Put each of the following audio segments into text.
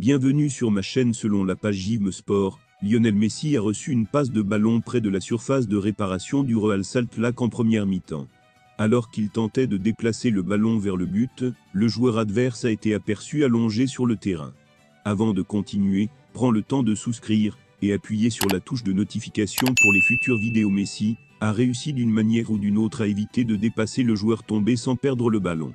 Bienvenue sur ma chaîne. Selon la page Gym Sport, Lionel Messi a reçu une passe de ballon près de la surface de réparation du Real Salt Lake en première mi-temps. Alors qu'il tentait de déplacer le ballon vers le but, le joueur adverse a été aperçu allongé sur le terrain. Avant de continuer, prends le temps de souscrire et appuyer sur la touche de notification pour les futures vidéos. Messi a réussi d'une manière ou d'une autre à éviter de dépasser le joueur tombé sans perdre le ballon.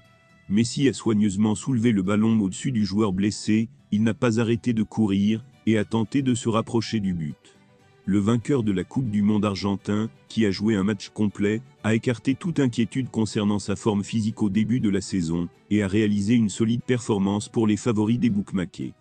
Messi a soigneusement soulevé le ballon au-dessus du joueur blessé, il n'a pas arrêté de courir et a tenté de se rapprocher du but. Le vainqueur de la Coupe du Monde argentin, qui a joué un match complet, a écarté toute inquiétude concernant sa forme physique au début de la saison et a réalisé une solide performance pour les favoris des bookmakers.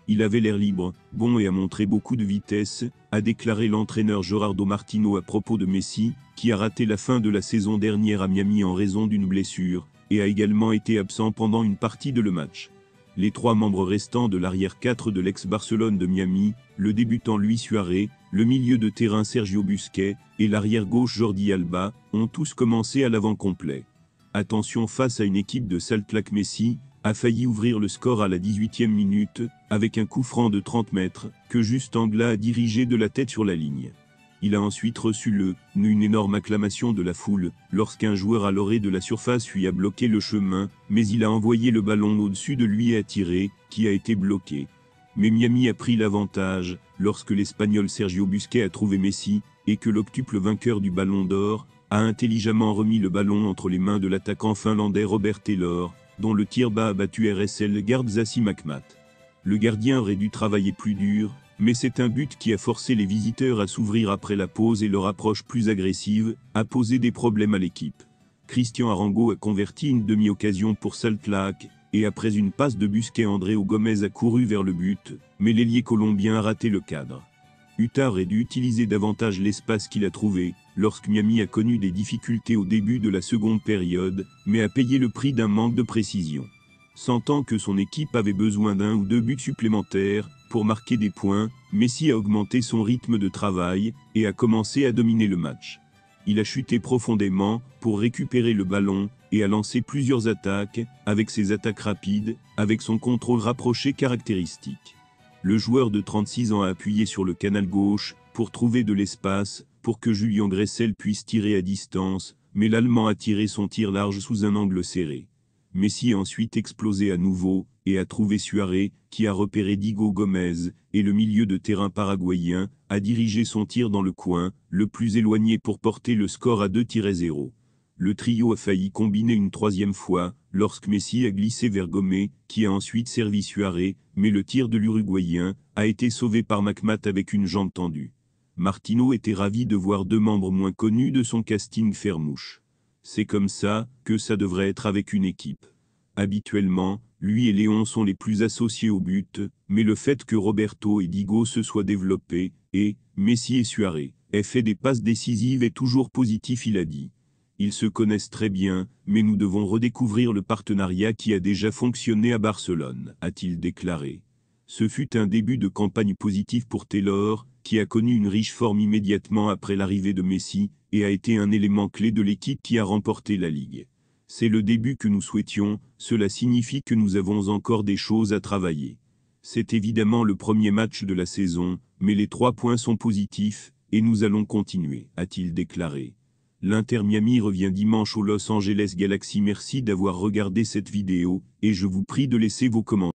Il avait l'air libre, bon et a montré beaucoup de vitesse, a déclaré l'entraîneur Gerardo Martino à propos de Messi, qui a raté la fin de la saison dernière à Miami en raison d'une blessure, et a également été absent pendant une partie de le match. Les trois membres restants de l'arrière 4 de l'ex-Barcelone de Miami, le débutant Luis Suarez, le milieu de terrain Sergio Busquets et l'arrière gauche Jordi Alba, ont tous commencé à l'avant complet. Attention, face à une équipe de Salt Lake, Messi a failli ouvrir le score à la 18e minute, avec un coup franc de 30 mètres, que Juste Angla a dirigé de la tête sur la ligne. Il a ensuite reçu une énorme acclamation de la foule, lorsqu'un joueur à l'orée de la surface lui a bloqué le chemin, mais il a envoyé le ballon au-dessus de lui et a tiré, qui a été bloqué. Mais Miami a pris l'avantage, lorsque l'Espagnol Sergio Busquets a trouvé Messi, et que l'octuple vainqueur du Ballon d'Or a intelligemment remis le ballon entre les mains de l'attaquant finlandais Robert Taylor, dont le tir bas a battu RSL garde Zassi Makmat. Le gardien aurait dû travailler plus dur, mais c'est un but qui a forcé les visiteurs à s'ouvrir après la pause et leur approche plus agressive a posé des problèmes à l'équipe. Cristian Arango a converti une demi-occasion pour Salt Lake, et après une passe de Busquets, Andreu Gomez a couru vers le but, mais l'ailier colombien a raté le cadre. Utah aurait dû utiliser davantage l'espace qu'il a trouvé, lorsque Miami a connu des difficultés au début de la seconde période, mais a payé le prix d'un manque de précision. Sentant que son équipe avait besoin d'un ou deux buts supplémentaires pour marquer des points, Messi a augmenté son rythme de travail et a commencé à dominer le match. Il a chuté profondément pour récupérer le ballon et a lancé plusieurs attaques, avec ses attaques rapides, avec son contrôle rapproché caractéristique. Le joueur de 36 ans a appuyé sur le canal gauche pour trouver de l'espace pour que Julian Gressel puisse tirer à distance, mais l'Allemand a tiré son tir large sous un angle serré. Messi a ensuite explosé à nouveau et a trouvé Suarez, qui a repéré Diego Gomez, et le milieu de terrain paraguayen a dirigé son tir dans le coin, le plus éloigné pour porter le score à 2-0. Le trio a failli combiner une troisième fois, lorsque Messi a glissé vers Gomez, qui a ensuite servi Suarez, mais le tir de l'Uruguayen a été sauvé par Makmat avec une jambe tendue. Martino était ravi de voir deux membres moins connus de son casting faire mouche. C'est comme ça que ça devrait être avec une équipe. Habituellement, lui et Léon sont les plus associés au but, mais le fait que Roberto et Diego se soient développés, et Messi et Suarez aient fait des passes décisives est toujours positif, il a dit. Ils se connaissent très bien, mais nous devons redécouvrir le partenariat qui a déjà fonctionné à Barcelone, a-t-il déclaré. Ce fut un début de campagne positif pour Taylor, qui a connu une riche forme immédiatement après l'arrivée de Messi, et a été un élément clé de l'équipe qui a remporté la Ligue. C'est le début que nous souhaitions, cela signifie que nous avons encore des choses à travailler. C'est évidemment le premier match de la saison, mais les 3 points sont positifs, et nous allons continuer, a-t-il déclaré. L'Inter Miami revient dimanche au Los Angeles Galaxy. Merci d'avoir regardé cette vidéo, et je vous prie de laisser vos commentaires.